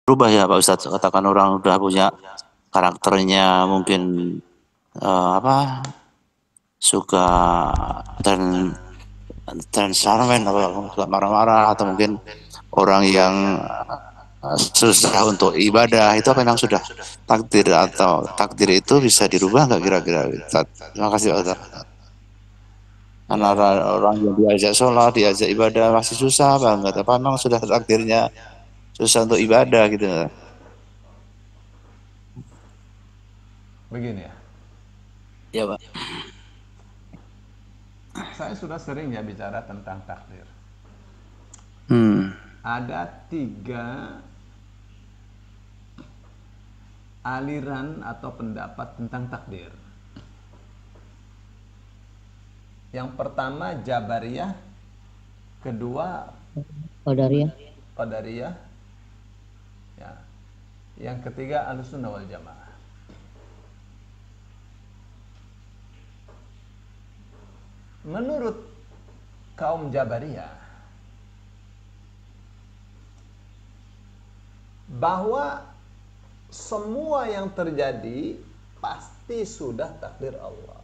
berubah ya Pak Ustadz, katakan orang udah punya karakternya mungkin apa suka tren sarmen atau suka marah-marah atau mungkin orang yang susah untuk ibadah, itu apa memang sudah takdir atau takdir itu bisa dirubah nggak kira-kira Ustadz? Terima kasih Pak Ustadz. Karena Ya, orang yang diajak sholat, diajak ibadah masih susah banget. Apa memang sudah takdirnya susah untuk ibadah gitu? begini ya. Ya Pak. Saya sudah sering ya bicara tentang takdir. Hmm. Ada 3 aliran atau pendapat tentang takdir. Yang pertama Jabariyah, kedua Qadariyah. Qadariyah, ya. Yang ketiga Ahlussunnah wal Jamaah. Menurut kaum Jabariyah, bahwa semua yang terjadi pasti sudah takdir Allah.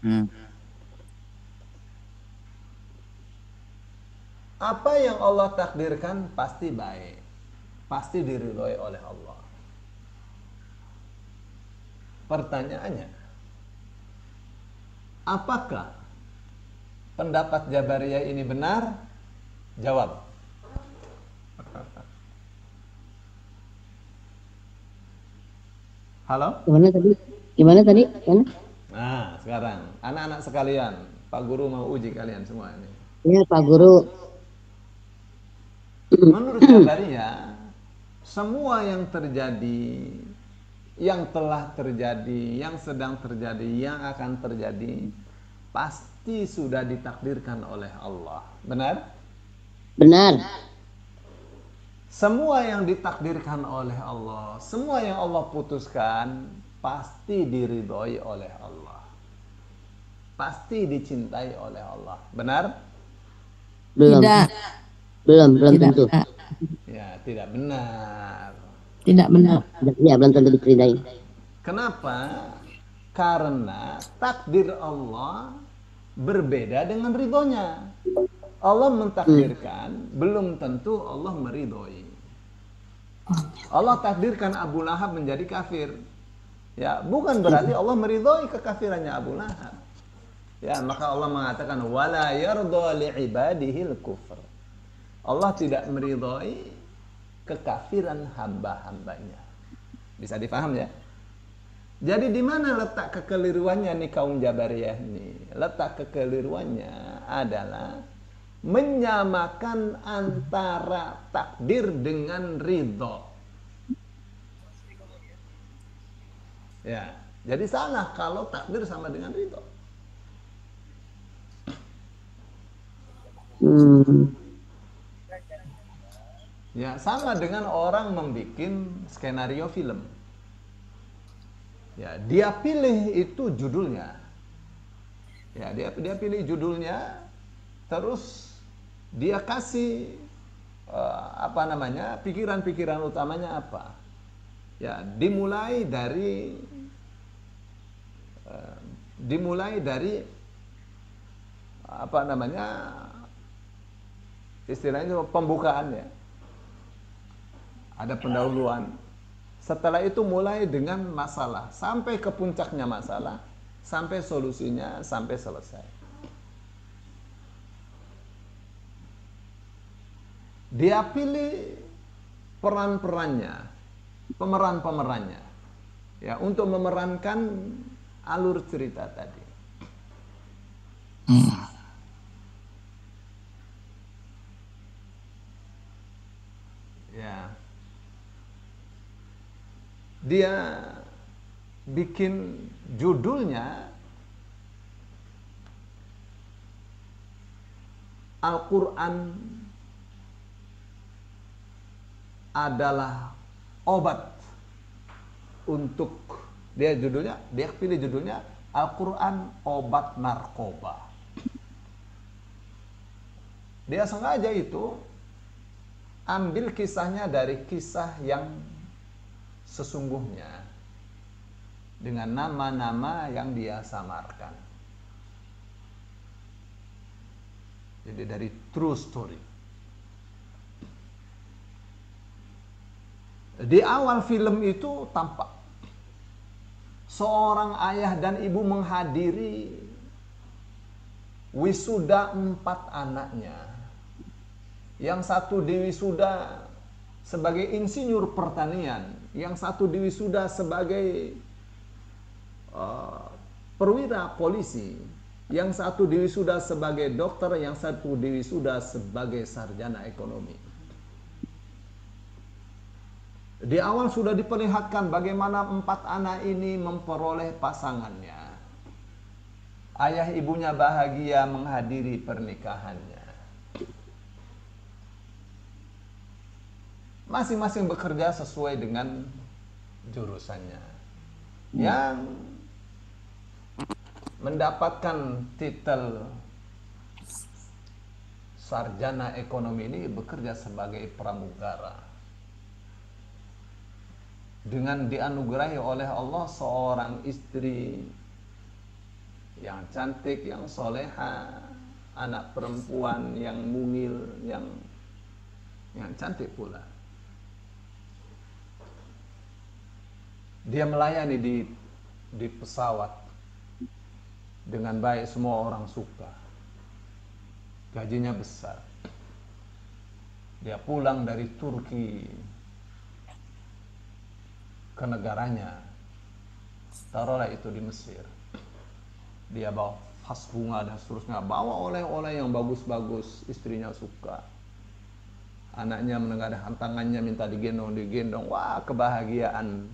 Hmm. Apa yang Allah takdirkan pasti baik, pasti diridhoi oleh Allah. Pertanyaannya, apakah pendapat Jabariyah ini benar? Jawab. Halo? Gimana tadi? Gimana tadi? Gimana? Nah, sekarang anak-anak sekalian, Pak Guru mau uji kalian semua ini. Ya, Pak Guru. Menurut Jabariyah, semua yang terjadi, yang telah terjadi, yang sedang terjadi, yang akan terjadi, pasti sudah ditakdirkan oleh Allah. Benar? Benar. Semua yang ditakdirkan oleh Allah, semua yang Allah putuskan, pasti diridhoi oleh Allah. Pasti dicintai oleh Allah. Benar? Belum. Tidak, Belum tidak tentu. benar. Ya, tidak benar. Tidak benar. Ya, belum tentu dikerindai. Kenapa? Karena takdir Allah berbeda dengan ridhonya. Allah mentakdirkan, belum tentu Allah meridhoi. Allah takdirkan Abu Lahab menjadi kafir. Ya, bukan berarti Allah meridhoi kekafirannya Abu Lahab. Ya, maka Allah mengatakan wala yardha li'ibadihil kufr. Allah tidak meridhoi kekafiran hamba-hambanya. Bisa dipaham ya? Jadi di mana letak kekeliruannya nih kaum Jabariyah ini? Letak kekeliruannya adalah menyamakan antara takdir dengan ridho. Ya, jadi salah kalau takdir sama dengan ridho. Ya, sama dengan orang membuat skenario film. Ya, dia pilih itu judulnya. Ya, dia pilih judulnya, terus dia kasih pikiran-pikiran utamanya apa. Ya, dimulai dari istilahnya pembukaannya. Ada pendahuluan. Setelah itu mulai dengan masalah, sampai ke puncaknya masalah, sampai solusinya, sampai selesai. Dia pilih peran-perannya, pemeran-pemerannya, ya, untuk memerankan alur cerita tadi. Ya. Dia bikin judulnya Al-Quran adalah obat untuk, dia pilih judulnya Al-Quran obat narkoba. Dia sengaja itu ambil kisahnya dari kisah yang sesungguhnya dengan nama-nama yang dia samarkan. Jadi dari true story. Di awal film itu tampak seorang ayah dan ibu menghadiri wisuda 4 anaknya. Yang satu diwisuda sebagai insinyur pertanian, yang satu diwisuda sebagai perwira polisi, yang satu diwisuda sebagai dokter, yang satu diwisuda sebagai sarjana ekonomi. Di awal sudah diperlihatkan bagaimana 4 anak ini memperoleh pasangannya. Ayah ibunya bahagia menghadiri pernikahannya. Masing-masing bekerja sesuai dengan jurusannya. Yang mendapatkan titel sarjana ekonomi ini bekerja sebagai pramugara. Dengan dianugerahi oleh Allah seorang istri yang cantik, yang soleha, anak perempuan yang mungil, yang cantik pula. Dia melayani di pesawat dengan baik, semua orang suka. Gajinya besar. Dia pulang dari Turki ke negaranya, taruhlah itu di Mesir. Dia bawa vas bunga dan seterusnya, bawa oleh-oleh yang bagus-bagus, istrinya suka. Anaknya menengadahkan tangannya minta digendong. Wah, kebahagiaan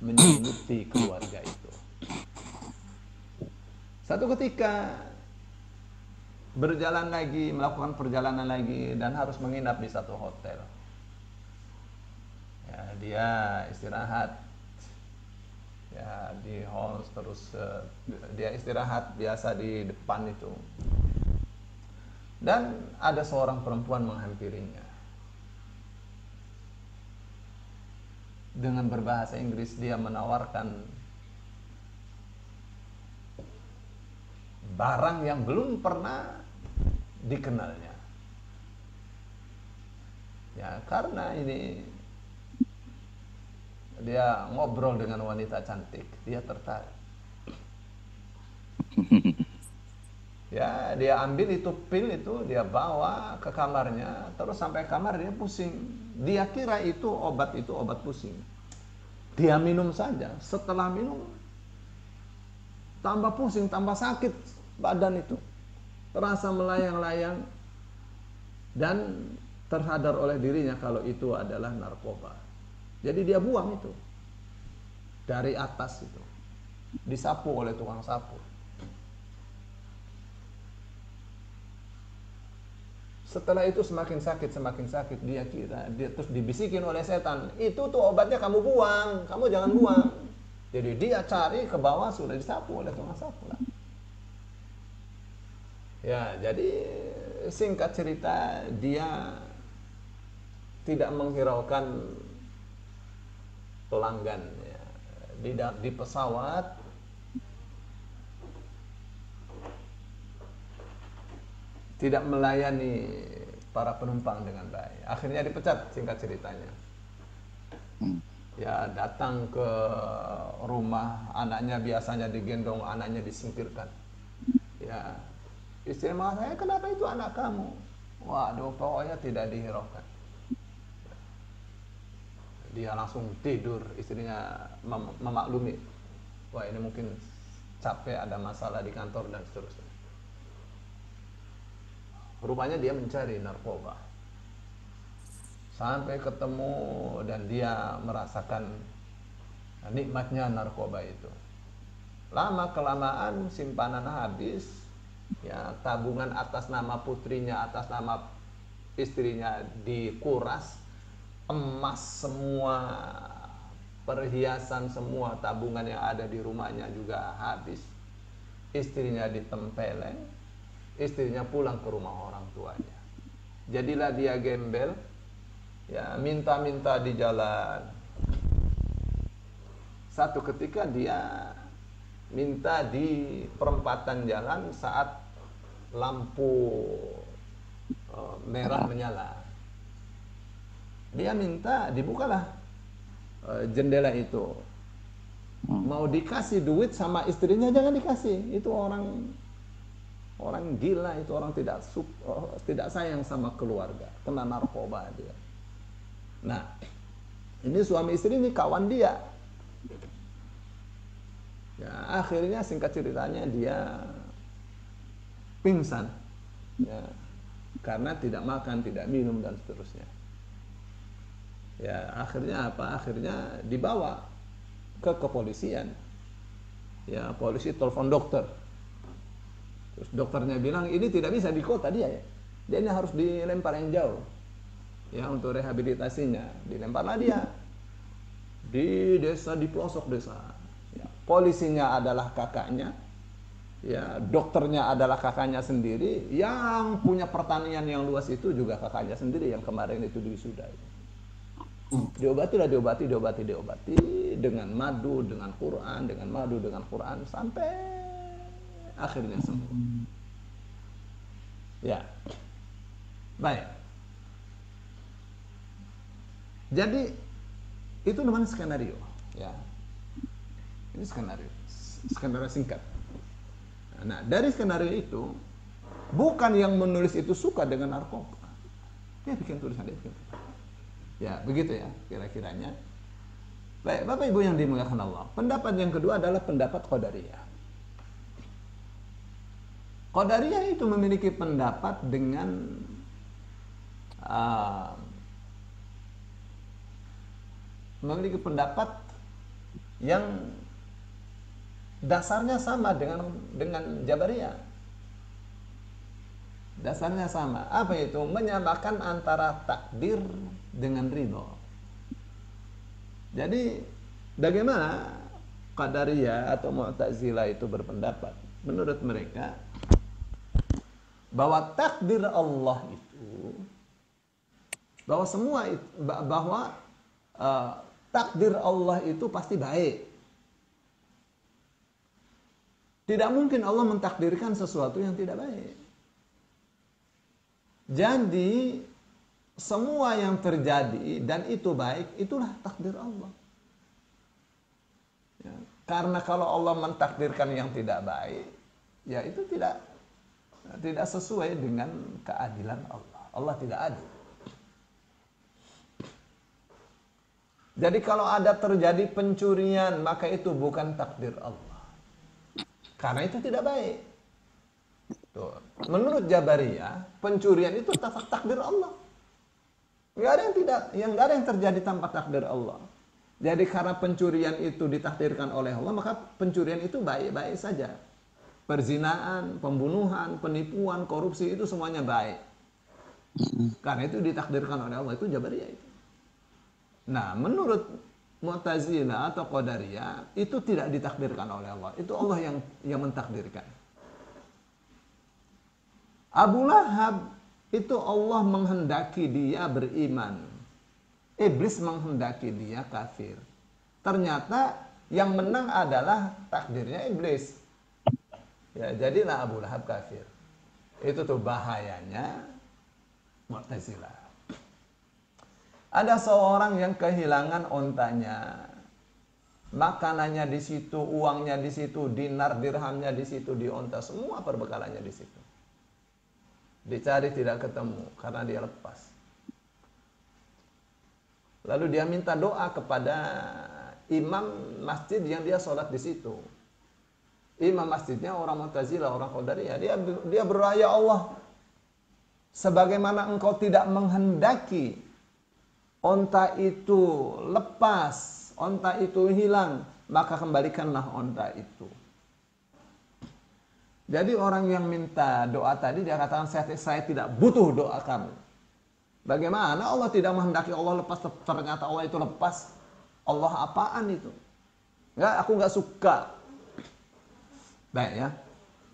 menyelimuti keluarga itu. Satu ketika melakukan perjalanan lagi dan harus menginap di satu hotel. Ya, dia istirahat. Ya, di hall terus dia istirahat biasa di depan itu. Dan ada seorang perempuan menghampirinya. Dengan berbahasa Inggris dia menawarkan barang yang belum pernah dikenalnya. Ya, karena ini dia ngobrol dengan wanita cantik, dia tertarik. Ya, dia ambil itu pil itu, dia bawa ke kamarnya, terus sampai kamar dia pusing. Dia kira itu obat pusing. Dia minum saja, setelah minum tambah pusing, tambah sakit badan itu. Terasa melayang-layang dan tersadar oleh dirinya kalau itu adalah narkoba. Jadi dia buang itu dari atas itu, disapu oleh tukang sapu. Setelah itu semakin sakit, dia kira, dia terus dibisikin oleh setan, itu tuh obatnya kamu buang, kamu jangan buang. Jadi dia cari ke bawah, sudah disapu oleh tukang sapu lah. Ya, jadi singkat cerita, dia tidak menghiraukan pelanggan ya. Di pesawat tidak melayani para penumpang dengan baik. Akhirnya dipecat, singkat ceritanya. Ya, datang ke rumah anaknya, biasanya digendong, anaknya disingkirkan. Ya, istri mengatakan, kenapa itu anak kamu? Waduh, pokoknya tidak dihiraukan. Dia langsung tidur, istrinya memaklumi. Wah, ini mungkin capek, ada masalah di kantor dan seterusnya. Rupanya dia mencari narkoba. Sampai ketemu dan dia merasakan nikmatnya narkoba itu. Lama kelamaan simpanan habis, ya, tabungan atas nama putrinya, atas nama istrinya dikuras, emas semua, perhiasan semua, tabungan yang ada di rumahnya juga habis. Istrinya ditempeleng. Istrinya pulang ke rumah orang tuanya. Jadilah dia gembel, ya minta-minta di jalan. Satu ketika dia minta di perempatan jalan saat lampu merah menyala. Dia minta dibukalah jendela itu. Mau dikasih duit sama istrinya jangan dikasih. Itu orang gila, itu orang tidak sayang sama keluarga, kena narkoba dia. Nah, ini suami istri ini kawan dia. Ya, akhirnya singkat ceritanya dia pingsan, ya, karena tidak makan, tidak minum dan seterusnya. Ya, akhirnya apa? Akhirnya dibawa ke kepolisian. Ya, polisi telepon dokter. Terus dokternya bilang ini tidak bisa di kota dia ya. Dia ini harus dilempar yang jauh. Ya, untuk rehabilitasinya. Dilemparlah dia di desa, di pelosok desa. Ya, polisinya adalah kakaknya. Ya, dokternya adalah kakaknya sendiri. Yang punya pertanian yang luas itu juga kakaknya sendiri yang kemarin itu diwisuda. Diobati dengan madu, dengan Quran sampai akhirnya sembuh. Ya, baik. Jadi itu namanya skenario. Ya, ini skenario singkat. Nah, dari skenario itu bukan yang menulis itu suka dengan narkoba. Dia bikin tulisan dia bikin. Ya, begitu ya kira-kiranya. Baik, Bapak Ibu yang dimuliakan Allah. Pendapat yang kedua adalah pendapat Qadariyah. Qadariyah itu memiliki pendapat dengan memiliki pendapat yang dasarnya sama dengan Jabariyah. Dasarnya sama. Apa itu? Menyamakan antara takdir dengan ridho. Jadi bagaimana Qadariyah atau Mu'tazilah itu berpendapat? Menurut mereka bahwa takdir Allah itu, bahwa takdir Allah itu pasti baik. Tidak mungkin Allah mentakdirkan sesuatu yang tidak baik. Jadi semua yang terjadi dan itu baik, itulah takdir Allah. Ya, karena kalau Allah mentakdirkan yang tidak baik, ya itu tidak sesuai dengan keadilan Allah. Allah tidak adil. Jadi kalau ada terjadi pencurian, maka itu bukan takdir Allah. Karena itu tidak baik. Tuh. Menurut Jabariyah, pencurian itu takdir Allah. Nggak ada yang terjadi tanpa takdir Allah. Jadi karena pencurian itu ditakdirkan oleh Allah, maka pencurian itu baik-baik saja. Perzinaan, pembunuhan, penipuan, korupsi itu semuanya baik. Karena itu ditakdirkan oleh Allah, itu Jabariyah itu. Nah, menurut Mu'tazilah atau Qadariyah itu tidak ditakdirkan oleh Allah. Itu Allah yang mentakdirkan. Abu Lahab itu Allah menghendaki dia beriman. Iblis menghendaki dia kafir. Ternyata yang menang adalah takdirnya iblis. Ya, jadilah Abu Lahab kafir. Itu tuh bahayanya Mu'tazilah. Ada seorang yang kehilangan ontanya. Makanannya di situ, uangnya di situ, dinar dirhamnya di situ, di onta, semua perbekalannya di situ. Dicari tidak ketemu karena dia lepas. Lalu dia minta doa kepada imam masjid yang dia sholat di situ. Imam masjidnya orang Mu'tazilah, orang Qadariyah. Dia berdoa, ya Allah, sebagaimana engkau tidak menghendaki onta itu lepas, onta itu hilang, maka kembalikanlah onta itu. Jadi orang yang minta doa tadi dia katakan saya tidak butuh doa kamu. Bagaimana Allah tidak menghendaki Allah lepas, ternyata Allah itu lepas. Allah apaan itu? Enggak, aku nggak suka. Baik ya.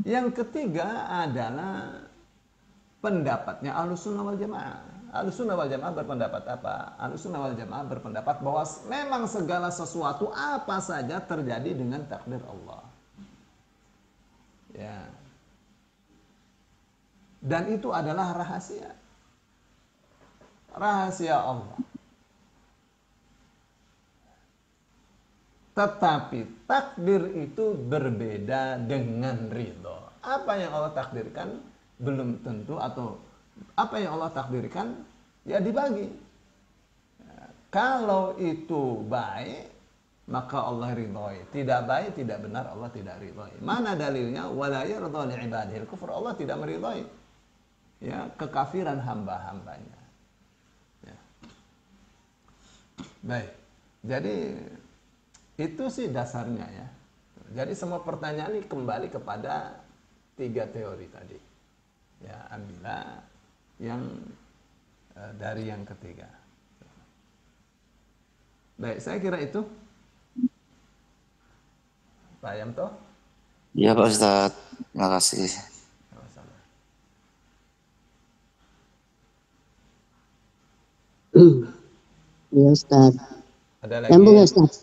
Yang ketiga adalah pendapatnya Ahlussunnah wal Jamaah. Ahlussunnah wal Jamaah berpendapat apa? Ahlussunnah wal Jamaah berpendapat bahwa memang segala sesuatu apa saja terjadi dengan takdir Allah. Ya. Dan itu adalah rahasia. Rahasia Allah. Tetapi takdir itu berbeda dengan ridho. Apa yang Allah takdirkan belum tentu, atau apa yang Allah takdirkan ya dibagi. Kalau itu baik maka Allah ridhoi. Tidak baik, tidak benar, Allah tidak ridhoi. Mana dalilnya? Wala yarda li ibadihil kufur. Allah tidak meridhoi ya kekafiran hamba-hambanya. Ya. Baik. Jadi itu sih dasarnya ya. Jadi semua pertanyaan ini kembali kepada 3 teori tadi. Ya, ambillah yang dari yang ketiga. Baik, saya kira itu. Pak Yamto? Ya Pak Ustadz, terima kasih. Sama-sama. Iya Ustaz. Ada lagi? Nyambung ya Ustaz.